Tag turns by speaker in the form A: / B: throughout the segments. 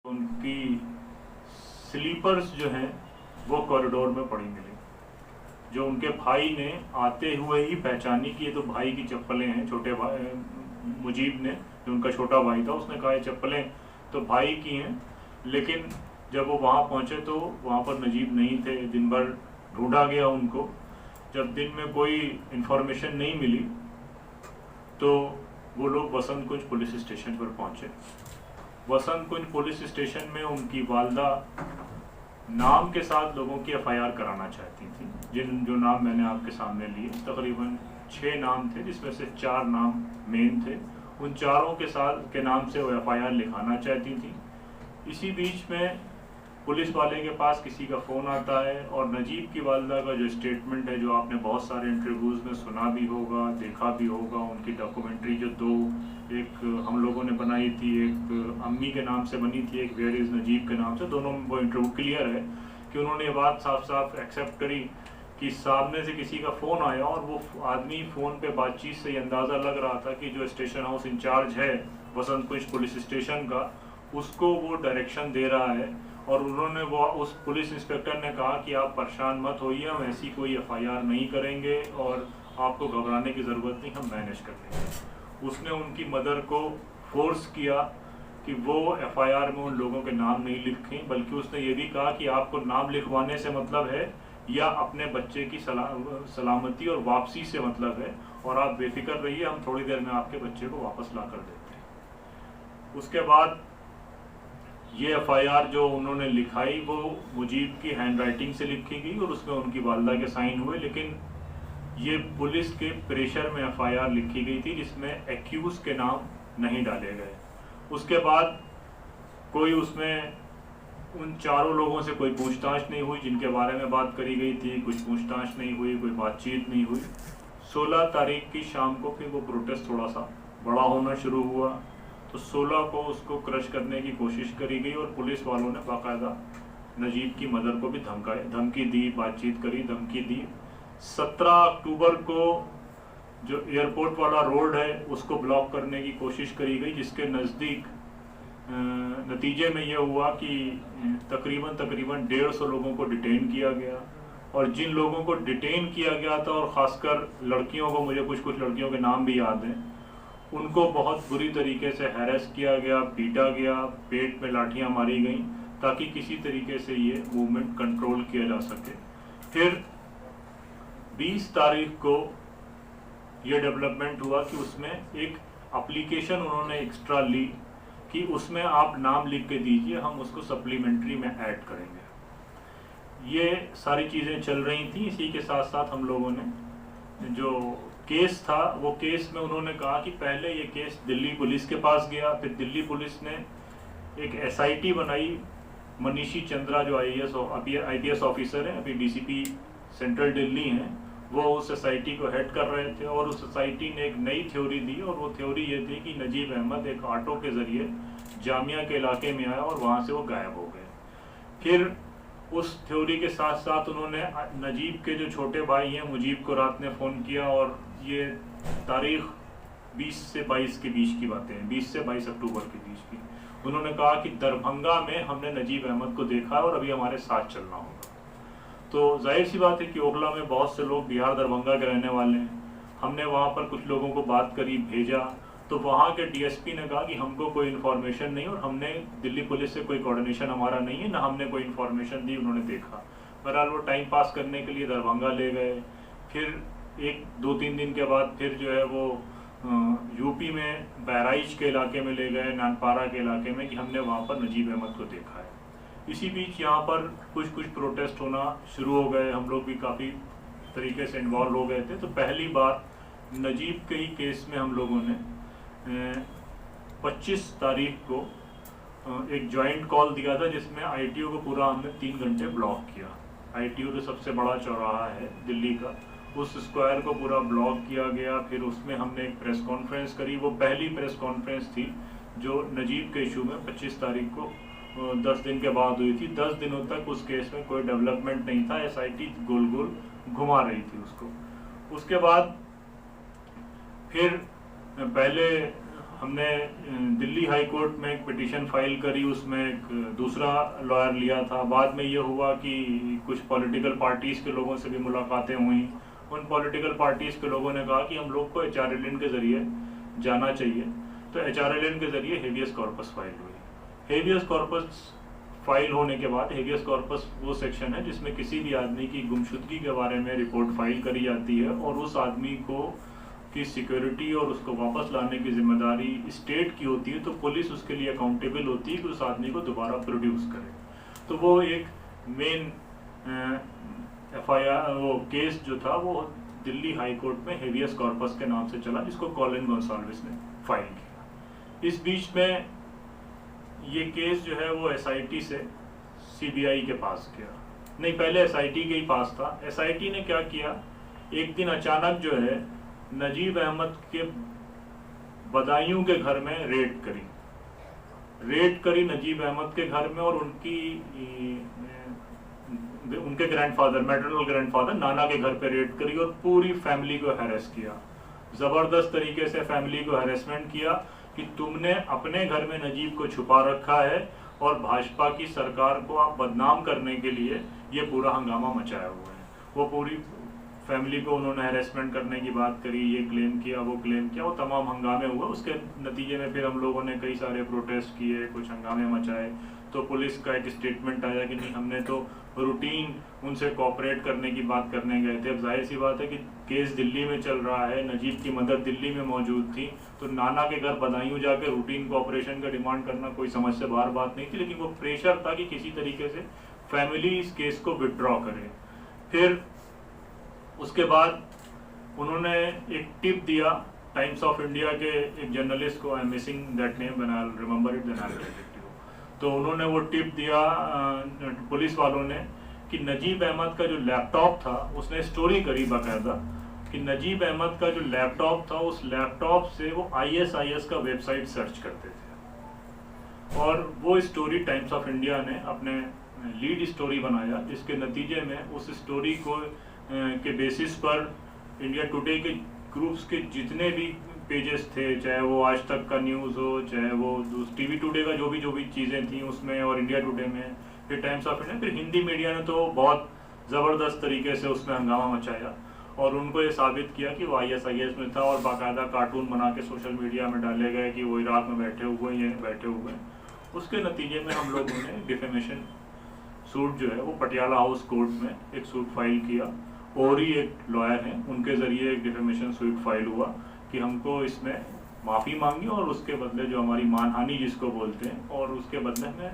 A: उनकी स्लीपर्स जो हैं वो कॉरिडोर में पड़ी मिली, जो उनके भाई ने आते हुए ही पहचानी कि ये तो भाई की चप्पलें हैं। छोटे भाई मुजीब ने, जो उनका छोटा भाई था, उसने कहा ये चप्पलें तो भाई की हैं। लेकिन जब वो वहाँ पहुँचे तो वहाँ पर नजीब नहीं थे। दिन भर ढूंढा गया उनको। जब दिन में कोई इन्फॉर्मेशन नहीं मिली तो वो लोग वसंत कुंज पुलिस स्टेशन पर पहुँचे। वसंत कुंज पुलिस स्टेशन में उनकी वालदा नाम के साथ लोगों की एफआईआर कराना चाहती थी। जो नाम मैंने आपके सामने लिए, तकरीबन 6 नाम थे, जिसमें से 4 नाम मेन थे। उन चारों के नाम से वो एफआईआर लिखाना चाहती थी। इसी बीच में पुलिस वाले के पास किसी का फ़ोन आता है और नजीब की वालदा का जो स्टेटमेंट है, जो आपने बहुत सारे इंटरव्यूज़ में सुना भी होगा, देखा भी होगा, उनकी डॉक्यूमेंट्री जो 2 एक हम लोगों ने बनाई थी, एक अम्मी के नाम से बनी थी, एक वेयर इज़ नजीब के नाम से, दोनों में वो इंटरव्यू क्लियर है कि उन्होंने ये बात साफ साफ एक्सेप्ट करी कि सामने से किसी का फ़ोन आया और वो आदमी फ़ोन पे बातचीत से ये अंदाज़ा लग रहा था कि जो स्टेशन हाउस इंचार्ज है वसंत कुंज पुलिस स्टेशन का, उसको वो डायरेक्शन दे रहा है। और उन्होंने वो उस पुलिस इंस्पेक्टर ने कहा कि आप परेशान मत होइए, हम ऐसी कोई एफआईआर नहीं करेंगे और आपको घबराने की ज़रूरत नहीं, हम मैनेज कर लेंगे। उसने उनकी मदर को फोर्स किया कि वो एफआईआर में उन लोगों के नाम नहीं लिखें, बल्कि उसने ये भी कहा कि आपको नाम लिखवाने से मतलब है या अपने बच्चे की सलामती और वापसी से मतलब है, और आप बेफिक्र रहिए, हम थोड़ी देर में आपके बच्चे को वापस ला कर देते हैं। उसके बाद ये एफआईआर जो उन्होंने लिखाई वो मुजीब की हैंडराइटिंग से लिखी गई और उसमें उनकी वालदा के साइन हुए, लेकिन ये पुलिस के प्रेशर में एफआईआर लिखी गई थी जिसमें एक्यूज के नाम नहीं डाले गए। उसके बाद कोई उसमें उन चारों लोगों से कोई पूछताछ नहीं हुई जिनके बारे में बात करी गई थी, कुछ पूछताछ नहीं हुई, कोई बातचीत नहीं हुई। 16 तारीख की शाम को फिर वो प्रोटेस्ट थोड़ा सा बड़ा होना शुरू हुआ, तो 16 को उसको क्रश करने की कोशिश करी गई और पुलिस वालों ने बाकायदा नजीब की मदर को भी धमकी दी, बातचीत करी, धमकी दी। 17 अक्टूबर को जो एयरपोर्ट वाला रोड है उसको ब्लॉक करने की कोशिश करी गई, जिसके नज़दीक नतीजे में यह हुआ कि तकरीबन 150 लोगों को डिटेन किया गया। और जिन लोगों को डिटेन किया गया था, और ख़ासकर लड़कियों को, मुझे कुछ लड़कियों के नाम भी याद हैं, उनको बहुत बुरी तरीके से हैरेस किया गया, पीटा गया, पेट में लाठियां मारी गईं, ताकि किसी तरीके से ये मूवमेंट कंट्रोल किया जा सके। फिर 20 तारीख को ये डेवलपमेंट हुआ कि उसमें एक एप्लीकेशन उन्होंने एक्स्ट्रा ली कि उसमें आप नाम लिख के दीजिए, हम उसको सप्लीमेंट्री में ऐड करेंगे। ये सारी चीज़ें चल रही थी। इसी के साथ साथ हम लोगों ने जो केस था, वो केस में उन्होंने कहा कि पहले ये केस दिल्ली पुलिस के पास गया, फिर दिल्ली पुलिस ने एक एसआईटी बनाई। मनीषी चंद्रा जो आईपीएस ऑफिसर हैं, अभी डीसीपी सेंट्रल दिल्ली हैं, वो उस एसआईटी को हेड कर रहे थे। और उस एसआईटी ने एक नई थ्योरी दी, और वो थ्योरी ये थी कि नजीब अहमद एक ऑटो के ज़रिए जामिया के इलाके में आया और वहाँ से वो गायब हो गए। फिर उस थ्योरी के साथ साथ उन्होंने नजीब के जो छोटे भाई हैं मुजीब को रात में फ़ोन किया, और ये तारीख 20 से 22 के बीच की बातें हैं, 20 से 22 अक्टूबर के बीच की। उन्होंने कहा कि दरभंगा में हमने नजीब अहमद को देखा और अभी हमारे साथ चलना होगा। तो जाहिर सी बात है कि ओखला में बहुत से लोग बिहार दरभंगा के रहने वाले हैं। हमने वहाँ पर कुछ लोगों को बात करी, भेजा, तो वहाँ के डीएसपी ने कहा कि हमको कोई इन्फॉर्मेशन नहीं, और हमने दिल्ली पुलिस से कोई कोऑर्डिनेशन हमारा नहीं है, ना हमने कोई इन्फॉर्मेशन दी, उन्होंने देखा। बहरहाल वो टाइम पास करने के लिए दरभंगा ले गए। फिर 1-2-3 दिन के बाद फिर जो है वो यूपी में बहराइच के इलाके में ले गए, नानपारा के इलाके में, कि हमने वहाँ पर नजीब अहमद को देखा है। इसी बीच यहाँ पर कुछ प्रोटेस्ट होना शुरू हो गए, हम लोग भी काफ़ी तरीके से इन्वॉल्व हो गए थे। तो पहली बार नजीब के ही केस में हम लोगों ने 25 तारीख को एक जॉइंट कॉल दिया था, जिसमें आईटीओ को पूरा हमने 3 घंटे ब्लॉक किया। आईटीओ जो सबसे बड़ा चौराहा है दिल्ली का, उस स्क्वायर को पूरा ब्लॉक किया गया। फिर उसमें हमने एक प्रेस कॉन्फ्रेंस करी। वो पहली प्रेस कॉन्फ्रेंस थी जो नजीब के इशू में 25 तारीख को 10 दिन के बाद हुई थी। 10 दिनों तक उस केस में कोई डेवलपमेंट नहीं था, एसआईटी गोल गोल घुमा रही थी उसको। उसके बाद फिर पहले हमने दिल्ली हाई कोर्ट में एक पिटीशन फाइल करी, उसमें एक दूसरा लॉयर लिया था। बाद में ये हुआ कि कुछ पॉलिटिकल पार्टीज़ के लोगों से भी मुलाकातें हुई। उन पॉलिटिकल पार्टीज़ के लोगों ने कहा कि हम लोग को HRLN के ज़रिए जाना चाहिए, तो HRLN के ज़रिए हेबियस कॉर्पस फाइल हुई। हेबियस कॉर्पस फाइल होने के बाद, हेबियस कॉर्पस वो सेक्शन है जिसमें किसी भी आदमी की गुमशुदगी के बारे में रिपोर्ट फाइल करी जाती है और उस आदमी को की सिक्योरिटी और उसको वापस लाने की जिम्मेदारी स्टेट की होती है, तो पुलिस उसके लिए अकाउंटेबल होती है कि उस आदमी को दोबारा प्रोड्यूस करे। तो वो एक मेन FIR वो केस जो था वो दिल्ली हाई कोर्ट में हेबियस कॉर्पस के नाम से चला, जिसको कॉलिन गोंसाल्विस ने फाइल किया। इस बीच में ये केस जो है वो SIT से CBI के पास गया, नहीं पहले SIT के ही पास था। SIT ने क्या किया, एक दिन अचानक जो है नजीब अहमद के बदायूं के घर में रेड करी नजीब अहमद के घर में, और उनके ग्रैंडफादर, मैटरनल ग्रैंडफादर नाना के घर पे रेड करी और पूरी फैमिली को हैरेस किया। जबरदस्त तरीके से फैमिली को हैरेसमेंट किया कि तुमने अपने घर में नजीब को छुपा रखा है और भाजपा की सरकार को आप बदनाम करने के लिए ये पूरा हंगामा मचाया हुआ है। वो पूरी फैमिली को उन्होंने हैरेसमेंट करने की बात करी, ये क्लेम किया, वो क्लेम किया, वो तमाम हंगामे हुए। उसके नतीजे में फिर हम लोगों ने कई सारे प्रोटेस्ट किए, कुछ हंगामे मचाए। तो पुलिस का एक स्टेटमेंट आया कि नहीं, हमने तो रूटीन उनसे कोऑपरेट करने की बात करने गए थे। अब जाहिर सी बात है कि केस दिल्ली में चल रहा है, नजीब की मदद दिल्ली में मौजूद थी, तो नाना के घर बदायूं जाकर रूटीन कोऑपरेशन का डिमांड करना कोई समझ से बाहर बात नहीं थी, लेकिन वो प्रेशर था कि किसी तरीके से फैमिली इस केस को विड्रॉ करे। फिर उसके बाद उन्होंने एक टिप दिया टाइम्स ऑफ इंडिया के एक जर्नलिस्ट को, I am missing that name when I will remember it then I will tell it you. तो उन्होंने वो टिप दिया पुलिस वालों ने कि नजीब अहमद का जो लैपटॉप था, उसने स्टोरी करी बाकायदा कि नजीब अहमद का जो लैपटॉप था, उस लैपटॉप से वो ISIS का वेबसाइट सर्च करते थे। और वो स्टोरी टाइम्स ऑफ इंडिया ने अपने लीड स्टोरी बनाया, जिसके नतीजे में उस स्टोरी को के बेसिस पर इंडिया टुडे के ग्रुप्स के जितने भी पेजेस थे, चाहे वो आज तक का न्यूज़ हो, चाहे वो TV टुडे का जो भी चीज़ें थी उसमें, और इंडिया टुडे में, फिर टाइम्स ऑफ इंडिया, फिर हिंदी मीडिया ने तो बहुत ज़बरदस्त तरीके से उसमें हंगामा मचाया और उनको ये साबित किया कि वो ISIS में था, और बाकायदा कार्टून बना के सोशल मीडिया में डाले गए कि वो इराक में बैठे हुए हैं। उसके नतीजे में हम लोगों ने डिफेमेशन सूट जो है वो पटियाला हाउस कोर्ट में एक सूट फाइल किया, और ही एक लॉयर हैं, उनके ज़रिए एक डिफेमेशन सूट फाइल हुआ कि हमको इसमें माफ़ी मांगी और उसके बदले जो हमारी मानहानि जिसको बोलते हैं, और उसके बदले में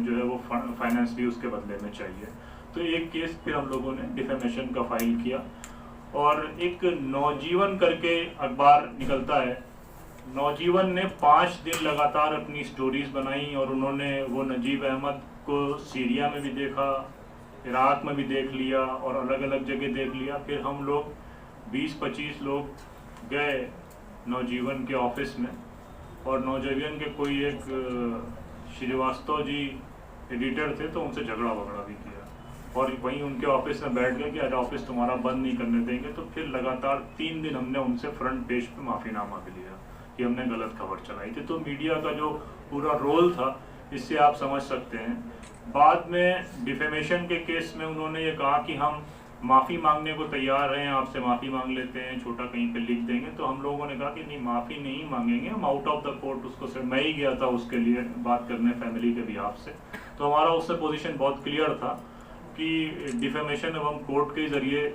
A: जो है वो फाइनेंस भी उसके बदले में चाहिए। तो एक केस फिर हम लोगों ने डिफेमेशन का फाइल किया। और एक नवजीवन करके अखबार निकलता है, नवजीवन ने 5 दिन लगातार अपनी स्टोरीज बनाई, और उन्होंने वो नजीब अहमद को सीरिया में भी देखा, इराक में भी देख लिया, और अलग अलग जगह देख लिया। फिर हम लोग 20-25 लोग गए नवजीवन के ऑफिस में, और नवजीवन के कोई एक श्रीवास्तव जी एडिटर थे, तो उनसे झगड़ा वगड़ा भी किया, और वहीं उनके ऑफिस में बैठ गए कि आज ऑफिस तुम्हारा बंद नहीं करने देंगे। तो फिर लगातार 3 दिन हमने उनसे फ्रंट पेज पे माफ़ीनामा भी लिया कि हमने गलत खबर चलाई थी। तो मीडिया का जो पूरा रोल था, इससे आप समझ सकते हैं। बाद में डिफेमेशन के केस में उन्होंने ये कहा कि हम माफ़ी मांगने को तैयार हैं, आपसे माफ़ी मांग लेते हैं, छोटा कहीं पे लिख देंगे। तो हम लोगों ने कहा कि नहीं, माफ़ी नहीं मांगेंगे, हम आउट ऑफ द कोर्ट उसको से, मैं ही गया था उसके लिए बात करने फैमिली के बिहाफ से। तो हमारा उससे पोजीशन बहुत क्लियर था कि डिफेमेशन अब हम कोर्ट के ज़रिए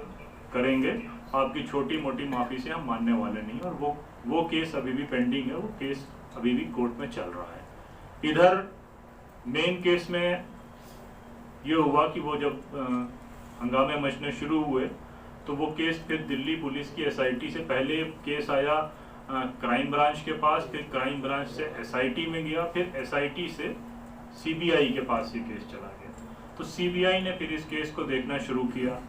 A: करेंगे, आपकी छोटी मोटी माफ़ी से हम मानने वाले नहीं। और वो केस अभी भी पेंडिंग है, वो केस अभी भी कोर्ट में चल रहा है। इधर मेन केस में ये हुआ कि वो जब हंगामे मचने शुरू हुए, तो वो केस फिर दिल्ली पुलिस की SIT से, पहले केस आया क्राइम ब्रांच के पास, फिर क्राइम ब्रांच से SIT में गया, फिर SIT से CBI के पास ये केस चला गया। तो CBI ने फिर इस केस को देखना शुरू किया।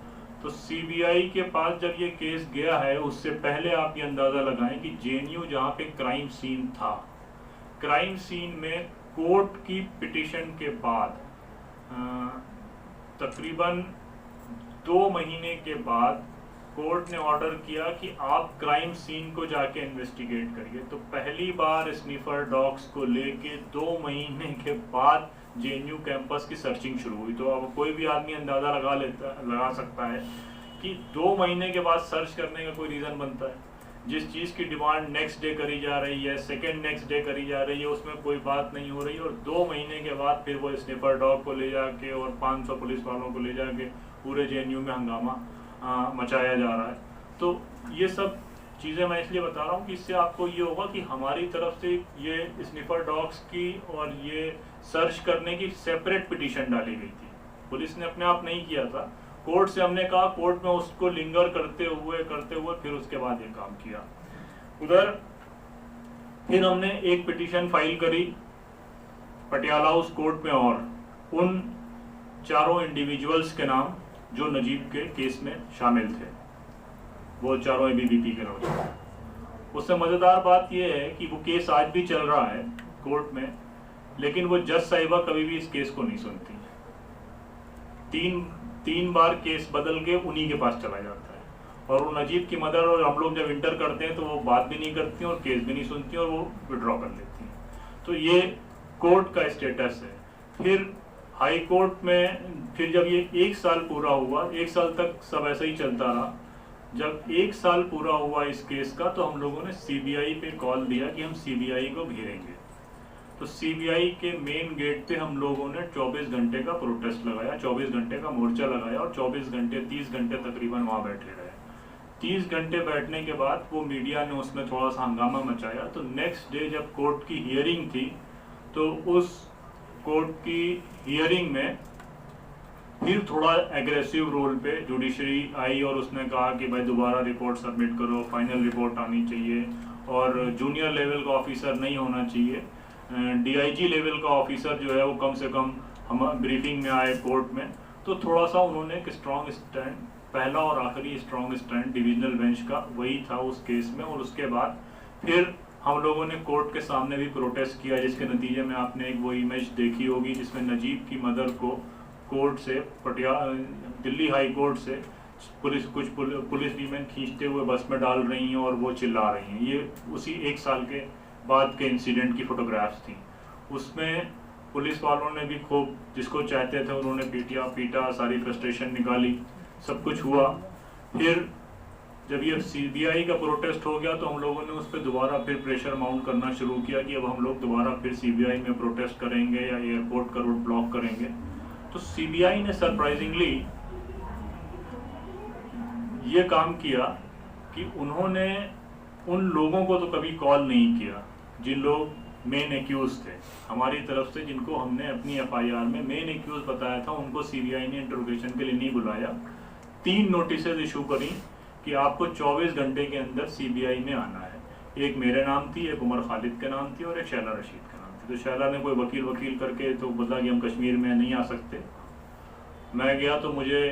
A: तो CBI के पास जब ये केस गया है, उससे पहले आप ये अंदाज़ा लगाएं कि JNU जहाँ पे क्राइम सीन था, क्राइम सीन में कोर्ट की पिटीशन के बाद तकरीबन 2 महीने के बाद कोर्ट ने ऑर्डर किया कि आप क्राइम सीन को जाके इन्वेस्टिगेट करिए। तो पहली बार स्निफर डॉग्स को लेके 2 महीने के बाद जेएनयू कैंपस की सर्चिंग शुरू हुई। तो अब कोई भी आदमी अंदाजा लगा सकता है कि 2 महीने के बाद सर्च करने का कोई रीज़न बनता है। जिस चीज़ की डिमांड नेक्स्ट डे करी जा रही है, सेकेंड नेक्स्ट डे करी जा रही है, उसमें कोई बात नहीं हो रही, और 2 महीने के बाद फिर वो स्निफर डॉग को ले जाके और 500 पुलिस वालों को ले जाके पूरे जेएनयू में हंगामा मचाया जा रहा है। तो ये सब चीज़ें मैं इसलिए बता रहा हूँ कि इससे आपको ये होगा कि हमारी तरफ से ये स्निफर डॉग्स की और ये सर्च करने की सेपरेट पिटीशन डाली गई थी। पुलिस ने अपने आप नहीं किया था, कोर्ट से हमने कहा, कोर्ट में उसको लिंगर करते हुए फिर उसके बाद ये काम किया। उधर फिर हमने एक पिटीशन फाइल करी पटियाला हाउस कोर्ट में, और उन 4 इंडिविजुअल्स के नाम जो नजीब के केस में शामिल थे, वो 4 एबीवीपी के लोग। उससे मज़ेदार बात यह है कि वो केस आज भी चल रहा है कोर्ट में, लेकिन वो जज साहिबा कभी भी इस केस को नहीं सुनती। तीन बार केस बदल के उन्हीं के पास चला जाता है, और वो नजीब की मदर और हम लोग जब इंटर करते हैं तो वो बात भी नहीं करती और केस भी नहीं सुनती और वो विड्रॉ कर लेती हैं। तो ये कोर्ट का स्टेटस है। फिर हाई कोर्ट में फिर जब ये 1 साल पूरा हुआ, 1 साल तक सब ऐसा ही चलता रहा। जब 1 साल पूरा हुआ इस केस का, तो हम लोगों ने सीबीआई पे कॉल दिया कि हम सीबीआई को घेरेंगे। तो सीबीआई के मेन गेट पे हम लोगों ने 24 घंटे का प्रोटेस्ट लगाया, 24 घंटे का मोर्चा लगाया, और 24 घंटे 30 घंटे तकरीबन वहाँ बैठे रहे। 30 घंटे बैठने के बाद वो मीडिया ने उसमें थोड़ा सा हंगामा मचाया। तो नेक्स्ट डे जब कोर्ट की हियरिंग थी, तो उस कोर्ट की हियरिंग में फिर थोड़ा एग्रेसिव रोल पे जुडिशरी आई, और उसने कहा कि भाई दोबारा रिपोर्ट सबमिट करो, फाइनल रिपोर्ट आनी चाहिए, और जूनियर लेवल का ऑफिसर नहीं होना चाहिए, डीआईजी लेवल का ऑफिसर जो है वो कम से कम हम ब्रीफिंग में आए कोर्ट में। तो थोड़ा सा उन्होंने एक स्ट्रॉन्ग स्टैंड, पहला और आखिरी स्ट्रॉन्ग स्टैंड डिविजनल बेंच का वही था उस केस में। और उसके बाद फिर हम लोगों ने कोर्ट के सामने भी प्रोटेस्ट किया, जिसके नतीजे में आपने एक वो इमेज देखी होगी जिसमें नजीब की मदर को कोर्ट से दिल्ली हाई कोर्ट से कुछ पुलिस वीमेन खींचते हुए बस में डाल रही हैं और वो चिल्ला रही हैं। ये उसी 1 साल के बाद के इंसिडेंट की फोटोग्राफ्स थी। उसमें पुलिस वालों ने भी खूब जिसको चाहते थे उन्होंने पीटा, सारी फ्रस्ट्रेशन निकाली, सब कुछ हुआ। फिर जब ये सीबीआई का प्रोटेस्ट हो गया, तो हम लोगों ने उस पर दोबारा फिर प्रेशर माउंट करना शुरू किया कि अब हम लोग दोबारा फिर सीबीआई में प्रोटेस्ट करेंगे या एयरपोर्ट का रूट ब्लॉक करेंगे। तो सीबीआई ने सरप्राइजिंगली ये काम किया कि उन्होंने उन लोगों को तो कभी कॉल नहीं किया जिन लोग मेन एक्यूज थे हमारी तरफ से, जिनको हमने अपनी एफआईआर में मेन एक्यूज बताया था, उनको सीबीआई ने इंटरोगेशन के लिए नहीं बुलाया। 3 नोटिसेज इशू करी कि आपको 24 घंटे के अंदर सीबीआई में आना है। एक मेरे नाम थी, एक उमर खालिद के नाम थी, और एक शैला रशीद का नाम थी। तो शैला ने कोई वकील करके तो बोला कि हम कश्मीर में नहीं आ सकते। मैं गया तो मुझे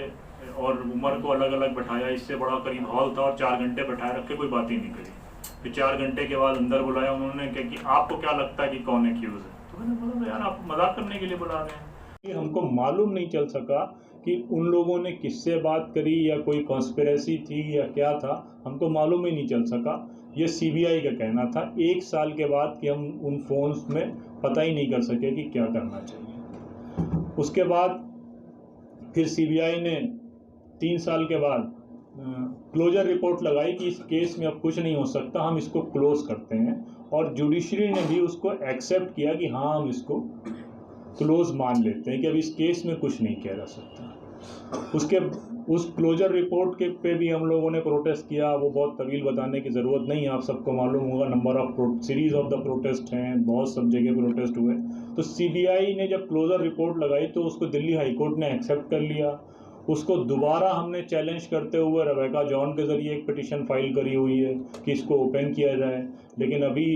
A: और उमर को अलग अलग बैठाया, इससे बड़ा करीब हॉल था, और 4 घंटे बैठाए रख के कोई बात ही नहीं करी। फिर 4 घंटे के बाद अंदर बुलाया उन्होंने, क्या कि आपको क्या लगता है कि कौन एक्यूज है? तो मैंने बोला यार आप मजाक करने के लिए बुला रहे हैं। कि हमको मालूम नहीं चल सका कि उन लोगों ने किससे बात करी या कोई कॉन्स्पिरेसी थी या क्या था, हमको मालूम ही नहीं चल सका। ये सीबीआई का कहना था 1 साल के बाद कि हम उन फोन्स में पता ही नहीं कर सके कि क्या करना चाहिए। उसके बाद फिर सीबीआई ने 3 साल के बाद क्लोजर रिपोर्ट लगाई कि इस केस में अब कुछ नहीं हो सकता, हम इसको क्लोज करते हैं, और जुडिशरी ने भी उसको एक्सेप्ट किया कि हाँ हम इसको क्लोज मान लेते हैं कि अब इस केस में कुछ नहीं किया जा सकता। उस क्लोजर रिपोर्ट के पे भी हम लोगों ने प्रोटेस्ट किया। वो बहुत तवील बताने की ज़रूरत नहीं है, आप सबको मालूम होगा, number of series of the protest हैं, बहुत सब जगह प्रोटेस्ट हुए। तो सीबीआई ने जब क्लोजर रिपोर्ट लगाई तो उसको दिल्ली हाई कोर्ट ने एक्सेप्ट कर लिया। उसको दोबारा हमने चैलेंज करते हुए रेबेका जॉन के ज़रिए एक पिटीशन फाइल करी हुई है कि इसको ओपन किया जाए, लेकिन अभी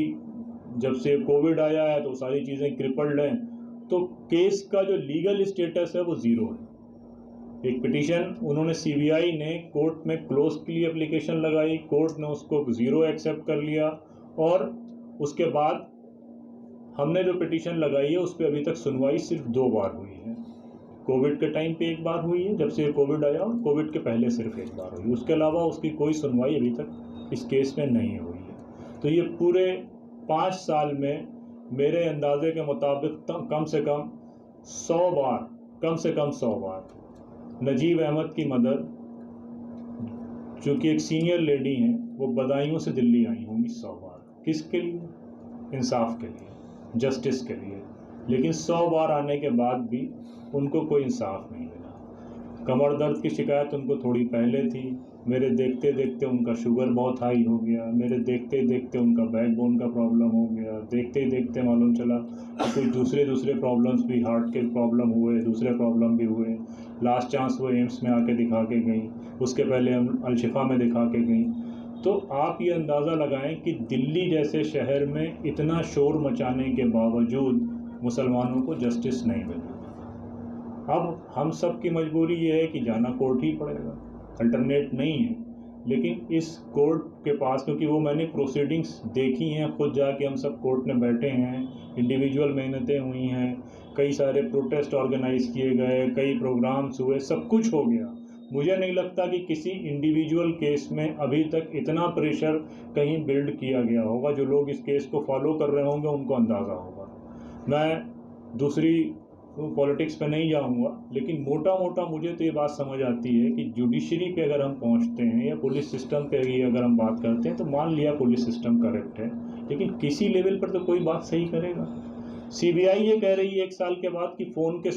A: जब से कोविड आया है तो सारी चीज़ें क्रिपल्ड हैं, तो केस का जो लीगल स्टेटस है वो ज़ीरो है। एक पिटीशन उन्होंने सीबीआई ने कोर्ट में क्लोज के लिए एप्लीकेशन लगाई, कोर्ट ने उसको ज़ीरो एक्सेप्ट कर लिया, और उसके बाद हमने जो पिटीशन लगाई है उस पर अभी तक सुनवाई सिर्फ 2 बार हुई है। कोविड के टाइम पे एक बार हुई है, जब से कोविड आया, और कोविड के पहले सिर्फ एक बार हुई। उसके अलावा उसकी कोई सुनवाई अभी तक इस केस में नहीं हुई है। तो ये पूरे 5 साल में मेरे अंदाजे के मुताबिक कम से कम 100 बार नजीब अहमद की मदर, जो कि एक सीनियर लेडी हैं, वो बदायूं से दिल्ली आई होंगी 100 बार। किसके लिए? इंसाफ के लिए, जस्टिस के लिए। लेकिन 100 बार आने के बाद भी उनको कोई इंसाफ नहीं मिला। कमर दर्द की शिकायत उनको थोड़ी पहले थी, मेरे देखते देखते उनका शुगर बहुत हाई हो गया, मेरे देखते देखते उनका बैकबोन का प्रॉब्लम हो गया, देखते ही देखते मालूम चला कि कुछ दूसरे प्रॉब्लम्स भी, हार्ट के प्रॉब्लम हुए, दूसरे प्रॉब्लम भी हुए। लास्ट चांस वो एम्स में आके दिखा के गई, उसके पहले हम अलशिफा में दिखा के गई। तो आप ये अंदाज़ा लगाएं कि दिल्ली जैसे शहर में इतना शोर मचाने के बावजूद मुसलमानों को जस्टिस नहीं मिला। अब हम सब की मजबूरी ये है कि जाना कोर्ट ही पड़ेगा, अल्टरनेट नहीं है। लेकिन इस कोर्ट के पास, क्योंकि वो मैंने प्रोसीडिंग्स देखी हैं, खुद जाके हम सब कोर्ट में बैठे हैं, इंडिविजुअल मेहनतें हुई हैं, कई सारे प्रोटेस्ट ऑर्गेनाइज किए गए, कई प्रोग्राम्स हुए, सब कुछ हो गया। मुझे नहीं लगता कि किसी इंडिविजुअल केस में अभी तक इतना प्रेशर कहीं बिल्ड किया गया होगा। जो लोग इस केस को फॉलो कर रहे होंगे उनको अंदाज़ा होगा। मैं दूसरी पॉलिटिक्स पे नहीं जाऊंगा, लेकिन मोटा मोटा मुझे तो ये बात समझ आती है कि जुडिशरी पे अगर हम पहुंचते हैं या पुलिस सिस्टम पे अगर हम बात करते हैं, तो मान लिया पुलिस सिस्टम करेक्ट है, लेकिन किसी लेवल पर तो कोई बात सही करेगा। सीबीआई ये कह रही है 1 साल के बाद कि फ़ोन के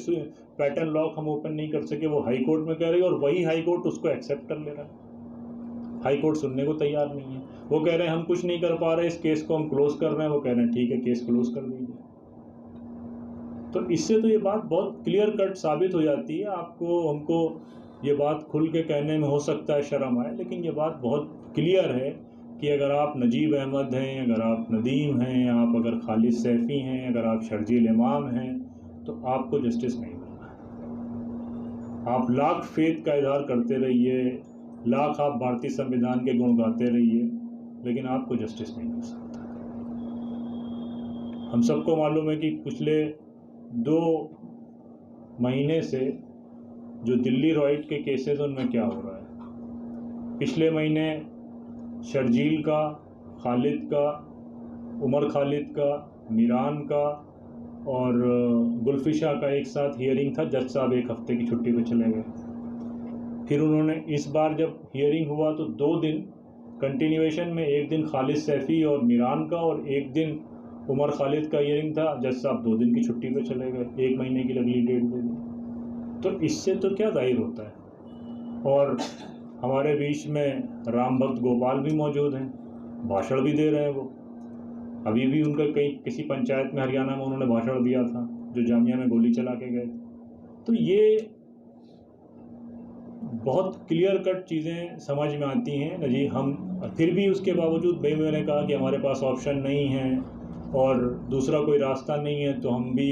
A: पैटर्न लॉक हम ओपन नहीं कर सके, वो हाई कोर्ट में कह रही है, और वही हाई कोर्ट उसको एक्सेप्ट कर ले रहा है। हाई कोर्ट सुनने को तैयार नहीं है। वो कह रहे हैं हम कुछ नहीं कर पा रहे, इस केस को हम क्लोज कर रहे हैं। वो कह रहे हैं ठीक है, केस क्लोज कर दीजिए। तो इससे तो ये बात बहुत क्लियर कट साबित हो जाती है। आपको हमको ये बात खुल के कहने में हो सकता है शर्म आए, लेकिन ये बात बहुत क्लियर है कि अगर आप नजीब अहमद हैं, अगर आप नदीम हैं, आप अगर खालिद सैफ़ी हैं, अगर आप शर्जील इमाम हैं, तो आपको जस्टिस नहीं मिलना है। आप लाख फेथ का इजहार करते रहिए, लाख आप भारतीय संविधान के गुण गाते रहिए, लेकिन आपको जस्टिस नहीं मिल सकता। हम सबको मालूम है कि पिछले 2 महीने से जो दिल्ली रॉयट के केसेस, उनमें क्या हो रहा है। पिछले महीने शर्जील का, खालिद का, उमर खालिद का, मीरान का और गुलफिशा का एक साथ हियरिंग था। जज साहब 1 हफ्ते की छुट्टी पे चले गए। फिर उन्होंने इस बार जब हियरिंग हुआ तो 2 दिन कंटिन्यूएशन में, 1 दिन खालिद सैफ़ी और मीरान का और 1 दिन उमर खालिद का हियरिंग था। जज साहब 2 दिन की छुट्टी पे चले गए, 1 महीने की अगली डेट दे दी। तो इससे तो क्या जाहिर होता है। और हमारे बीच में राम भक्त गोपाल भी मौजूद हैं, भाषण भी दे रहे हैं। वो अभी भी उनका किसी पंचायत में हरियाणा में उन्होंने भाषण दिया था, जो जामिया में गोली चला के गए। तो ये बहुत क्लियर कट चीज़ें समझ में आती हैं ना जी। हम फिर भी उसके बावजूद भाई, मैंने कहा कि हमारे पास ऑप्शन नहीं है और दूसरा कोई रास्ता नहीं है, तो हम भी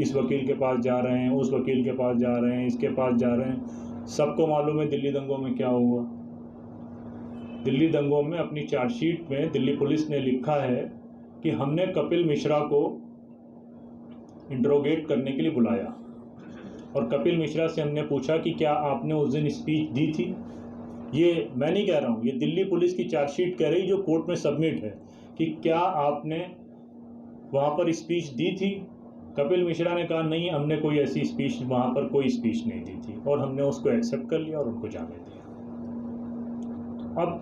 A: इस वकील के पास जा रहे हैं, उस वकील के पास जा रहे हैं, इसके पास जा रहे हैं। सबको मालूम है दिल्ली दंगों में क्या हुआ। दिल्ली दंगों में अपनी चार्जशीट में दिल्ली पुलिस ने लिखा है कि हमने कपिल मिश्रा को इंट्रोगेट करने के लिए बुलाया, और कपिल मिश्रा से हमने पूछा कि क्या आपने उस दिन स्पीच दी थी। ये मैं नहीं कह रहा हूँ, ये दिल्ली पुलिस की चार्जशीट कह रही, जो कोर्ट में सबमिट है, कि क्या आपने वहाँ पर स्पीच दी थी। कपिल मिश्रा ने कहा नहीं, हमने कोई ऐसी स्पीच, वहाँ पर कोई स्पीच नहीं दी थी, और हमने उसको एक्सेप्ट कर लिया और उनको जाने दिया। अब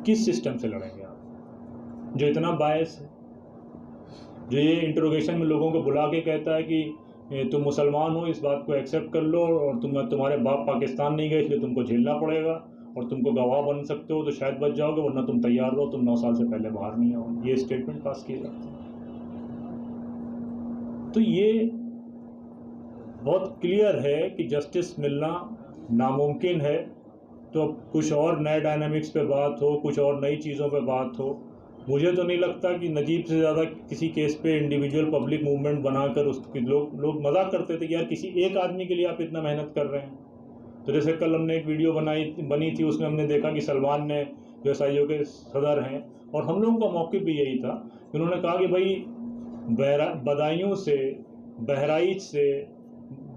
A: किस सिस्टम से लड़ेंगे आप, जो इतना बायस है, जो ये इंट्रोगेशन में लोगों को बुला के कहता है कि तुम मुसलमान हो, इस बात को एक्सेप्ट कर लो, और तुम्हारे बाप पाकिस्तान नहीं गए इसलिए तुमको झेलना पड़ेगा, और तुमको गवाह बन सकते हो तो शायद बच जाओगे, वरना तुम तैयार रहो, तुम 9 साल से पहले बाहर नहीं आओ। ये स्टेटमेंट पास किए जाते हैं। तो ये बहुत क्लियर है कि जस्टिस मिलना नामुमकिन है। तो कुछ और नए डायनामिक्स पे बात हो, कुछ और नई चीज़ों पे बात हो, मुझे तो नहीं लगता कि नजीब से ज़्यादा किसी केस पे इंडिविजुअल पब्लिक मूवमेंट बनाकर उसकी लोग मजाक करते थे कि यार किसी एक आदमी के लिए आप इतना मेहनत कर रहे हैं। तो जैसे कल हमने एक वीडियो बनी थी, उसमें हमने देखा कि सलमान ने, जो SIO के सदर हैं, और हम लोगों का मौक़िफ़ भी यही था, उन्होंने कहा कि भाई बदायूं से, बहराइच से,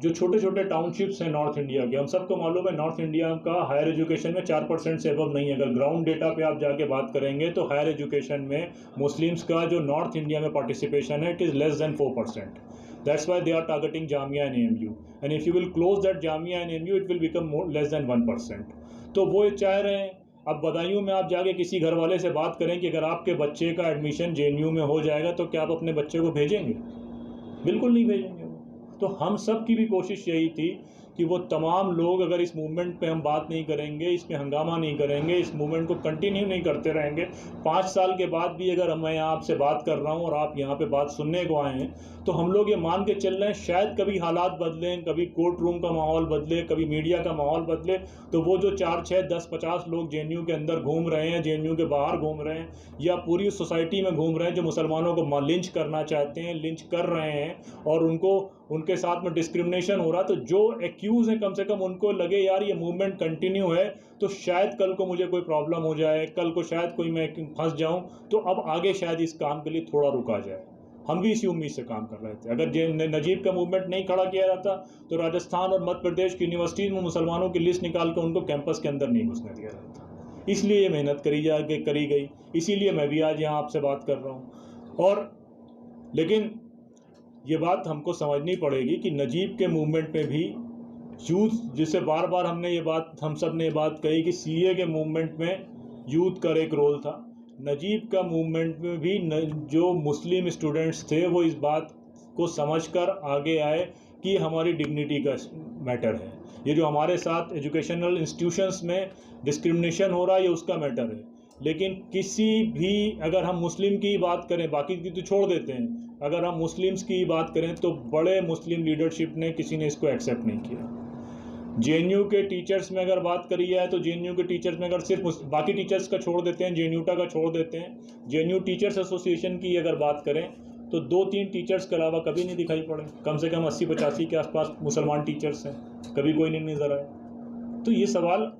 A: जो छोटे छोटे टाउनशिप्स हैं नॉर्थ इंडिया के, हम सबको मालूम है नॉर्थ इंडिया का हायर एजुकेशन में 4% से अबव नहीं है। अगर ग्राउंड डेटा पे आप जाके बात करेंगे तो हायर एजुकेशन में मुस्लिम्स का जो नॉर्थ इंडिया में पार्टिसिपेशन है, it is less than 4%. That's why they are targeting Jamia and AMU. And if you will close that Jamia and AMU, it will become less than 1%. तो वो चाह रहे हैं। अब बदायूं में आप जाके किसी घर वाले से बात करें कि अगर आपके बच्चे का एडमिशन JNU में हो जाएगा तो क्या आप अपने बच्चे को भेजेंगे? बिल्कुल नहीं भेजेंगे। तो हम सब की भी कोशिश यही थी कि वो तमाम लोग, अगर इस मूवमेंट पे हम बात नहीं करेंगे, इसमें हंगामा नहीं करेंगे, इस मूवमेंट को कंटिन्यू नहीं करते रहेंगे, 5 साल के बाद भी अगर मैं यहाँ आपसे बात कर रहा हूँ और आप यहाँ पे बात सुनने को आए हैं, तो हम लोग ये मान के चल रहे हैं शायद कभी हालात बदलें, कभी कोर्ट रूम का माहौल बदले, कभी मीडिया का माहौल बदले, तो वो जो 4, 6, 10, 50 लोग JNU के अंदर घूम रहे हैं, JNU के बाहर घूम रहे हैं, या पूरी सोसाइटी में घूम रहे हैं, जो मुसलमानों को लिंच करना चाहते हैं, लिंच कर रहे हैं और उनके साथ में डिस्क्रिमिनेशन हो रहा, तो जो एक्यूज हैं कम से कम उनको लगे यार ये मूवमेंट कंटिन्यू है, तो शायद कल को मुझे कोई प्रॉब्लम हो जाए, कल को शायद कोई मैं फंस जाऊं, तो अब आगे शायद इस काम के लिए थोड़ा रुका जाए। हम भी इसी उम्मीद से काम कर रहे थे। अगर नजीब का मूवमेंट नहीं खड़ा किया जाता तो राजस्थान और मध्य प्रदेश की यूनिवर्सिटीज में मुसलमानों की लिस्ट निकाल कर उनको कैंपस के अंदर नहीं घुसने दिया जाता। इसलिए ये मेहनत करी गई, इसीलिए मैं भी आज यहाँ आपसे बात कर रहा हूँ। और लेकिन ये बात हमको समझनी पड़ेगी कि नजीब के मूवमेंट में भी यूथ, जिससे बार बार हम सब ने ये बात कही कि CA के मूवमेंट में यूथ का एक रोल था, नजीब का मूवमेंट में भी जो मुस्लिम स्टूडेंट्स थे वो इस बात को समझकर आगे आए कि हमारी डिग्निटी का मैटर है, ये जो हमारे साथ एजुकेशनल इंस्टीट्यूशंस में डिस्क्रिमिनेशन हो रहा है ये उसका मैटर है। लेकिन किसी भी, अगर हम मुस्लिम की बात करें, बाकी की तो छोड़ देते हैं, अगर हम मुस्लिम्स की बात करें तो बड़े मुस्लिम लीडरशिप ने, किसी ने इसको एक्सेप्ट नहीं किया। JNU के टीचर्स में अगर बात करी जाए तो JNU के टीचर्स में अगर सिर्फ बाकी टीचर्स का छोड़ देते हैं, JNUTA का छोड़ देते हैं, JNU टीचर्स एसोसिएशन की अगर बात करें तो 2-3 टीचर्स के अलावा कभी नहीं दिखाई पड़े। कम से कम 80-85 के आसपास मुसलमान टीचर्स हैं, कभी कोई नहीं नजर आए। तो ये सवाल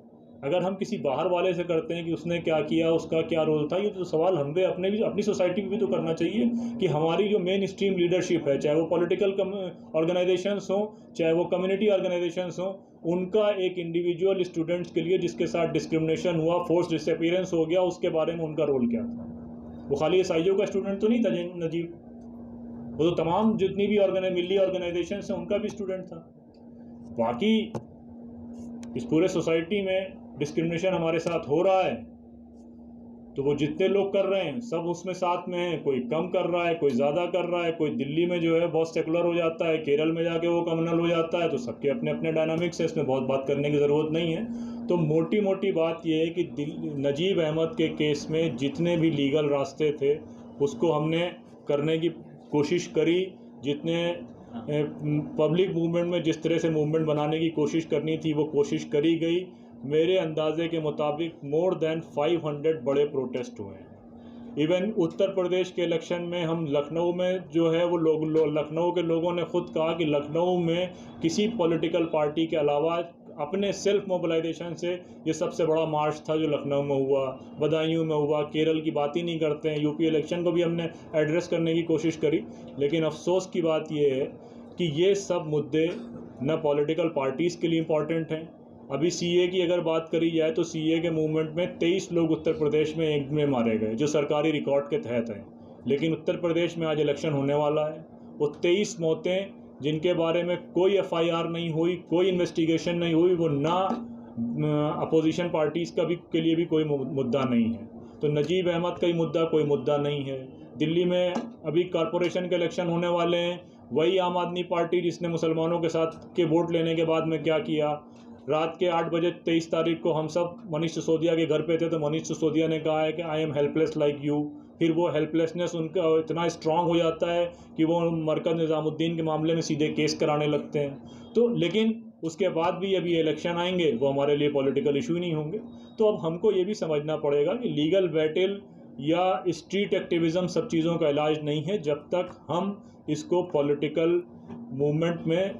A: अगर हम किसी बाहर वाले से करते हैं कि उसने क्या किया, उसका क्या रोल था, ये तो सवाल हमें अपनी सोसाइटी में भी तो करना चाहिए कि हमारी जो मेन स्ट्रीम लीडरशिप है, चाहे वो पॉलिटिकल ऑर्गेनाइजेशंस हों, चाहे वो कम्युनिटी ऑर्गेनाइजेशंस हों, उनका एक इंडिविजुअल स्टूडेंट्स के लिए जिसके साथ डिस्क्रिमिनेशन हुआ, फोर्स डिसअपीयरेंस हो गया, उसके बारे में उनका रोल क्या था। वो खाली SIO का स्टूडेंट तो नहीं था नजीब, वो तो तमाम जितनी भी मिली ऑर्गेनाइजेशंस हैं उनका भी स्टूडेंट था। बाकी इस पूरे सोसाइटी में डिस्क्रिमिनेशन हमारे साथ हो रहा है, तो वो जितने लोग कर रहे हैं सब उसमें साथ में हैं, कोई कम कर रहा है, कोई ज़्यादा कर रहा है, कोई दिल्ली में जो है बहुत सेकुलर हो जाता है, केरल में जाके वो कम्युनल हो जाता है, तो सबके अपने अपने डायनामिक्स है, इसमें बहुत बात करने की ज़रूरत नहीं है। तो मोटी मोटी बात ये है कि नजीब अहमद के केस में जितने भी लीगल रास्ते थे उसको हमने करने की कोशिश करी, जितने पब्लिक मूवमेंट में जिस तरह से मूवमेंट बनाने की कोशिश करनी थी वो कोशिश करी गई। मेरे अंदाजे के मुताबिक मोर देन 500 बड़े प्रोटेस्ट हुए हैं। इवन उत्तर प्रदेश के इलेक्शन में हम लखनऊ में जो है वो लखनऊ के लोगों ने खुद कहा कि लखनऊ में किसी पॉलिटिकल पार्टी के अलावा अपने सेल्फ मोबिलाइजेशन से ये सबसे बड़ा मार्च था जो लखनऊ में हुआ, बदायूं में हुआ, केरल की बात ही नहीं करते हैं, यूपी इलेक्शन को भी हमने एड्रेस करने की कोशिश करी। लेकिन अफसोस की बात ये है कि ये सब मुद्दे न पॉलिटिकल पार्टीज़ के लिए इम्पॉर्टेंट हैं। अभी CA की अगर बात करी जाए तो CA के मूवमेंट में 23 लोग उत्तर प्रदेश में एक में मारे गए जो सरकारी रिकॉर्ड के तहत हैं। लेकिन उत्तर प्रदेश में आज इलेक्शन होने वाला है, वो 23 मौतें जिनके बारे में कोई FIR नहीं हुई, कोई इन्वेस्टिगेशन नहीं हुई, वो ना अपोजिशन पार्टीज़ का भी के लिए भी कोई मुद्दा नहीं है। तो नजीब अहमद का ही मुद्दा कोई मुद्दा नहीं है। दिल्ली में अभी कॉरपोरेशन के इलेक्शन होने वाले हैं, वही आम आदमी पार्टी जिसने मुसलमानों के साथ के वोट लेने के बाद में क्या किया, रात के 8 बजे 23 तारीख को हम सब मनीष सिसोदिया के घर पे थे, तो मनीष सिसोदिया ने कहा है कि I am helpless like you. फिर वो हेल्पलेसनेस उनका इतना स्ट्रांग हो जाता है कि वो मरकज़ निज़ामुद्दीन के मामले में सीधे केस कराने लगते हैं। तो लेकिन उसके बाद भी अभी इलेक्शन आएंगे, वो हमारे लिए पॉलिटिकल इशू ही नहीं होंगे। तो अब हमको ये भी समझना पड़ेगा कि लीगल बैटल या स्ट्रीट एक्टिविज़म सब चीज़ों का इलाज नहीं है जब तक हम इसको पॉलिटिकल मूवमेंट में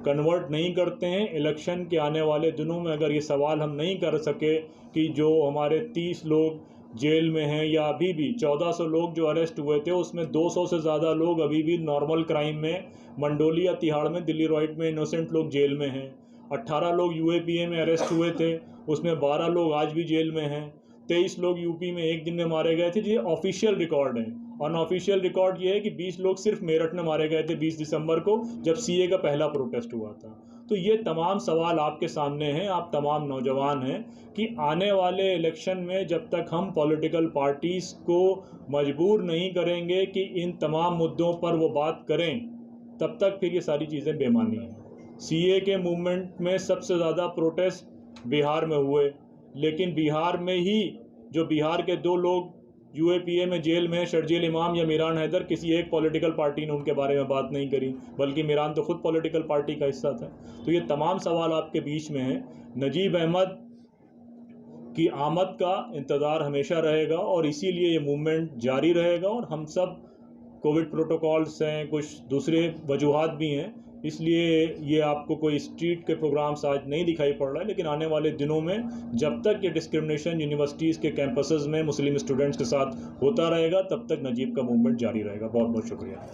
A: कन्वर्ट नहीं करते हैं। इलेक्शन के आने वाले दिनों में अगर ये सवाल हम नहीं कर सके कि जो हमारे 30 लोग
B: जेल में हैं या अभी भी 1400 लोग जो अरेस्ट हुए थे उसमें 200 से ज़्यादा लोग अभी भी नॉर्मल क्राइम में मंडोली या तिहाड़ में, दिल्ली रॉइट में इनोसेंट लोग जेल में हैं। 18 लोग यूएपीए में अरेस्ट हुए थे, उसमें 12 लोग आज भी जेल में हैं। 23 लोग यूपी में एक दिन में मारे गए थे। ये ऑफिशियल रिकॉर्ड है। अनऑफिशियल रिकॉर्ड ये है कि 20 लोग सिर्फ मेरठ में मारे गए थे 20 दिसंबर को, जब सीए का पहला प्रोटेस्ट हुआ था। तो ये तमाम सवाल आपके सामने हैं, आप तमाम नौजवान हैं, कि आने वाले इलेक्शन में जब तक हम पॉलिटिकल पार्टीज़ को मजबूर नहीं करेंगे कि इन तमाम मुद्दों पर वो बात करें, तब तक फिर ये सारी चीज़ें बेमानी हैं। सीए के मूवमेंट में सबसे ज़्यादा प्रोटेस्ट बिहार में हुए, लेकिन बिहार में ही जो बिहार के 2 लोग यूएपीए में जेल में, शर्जील इमाम या मीरान हैदर, किसी एक पॉलिटिकल पार्टी ने उनके बारे में बात नहीं करी, बल्कि मीरान तो खुद पॉलिटिकल पार्टी का हिस्सा था। तो ये तमाम सवाल आपके बीच में हैं। नजीब अहमद की आमद का इंतज़ार हमेशा रहेगा और इसीलिए ये मूवमेंट जारी रहेगा। और हम सब कोविड प्रोटोकॉल्स हैं, कुछ दूसरे वजूहात भी हैं, इसलिए ये आपको कोई स्ट्रीट के प्रोग्राम्स आज नहीं दिखाई पड़ रहा है, लेकिन आने वाले दिनों में जब तक ये डिस्क्रिमिनेशन यूनिवर्सिटीज़ के कैंपसेस में मुस्लिम स्टूडेंट्स के साथ होता रहेगा, तब तक नजीब का मूवमेंट जारी रहेगा। बहुत बहुत शुक्रिया।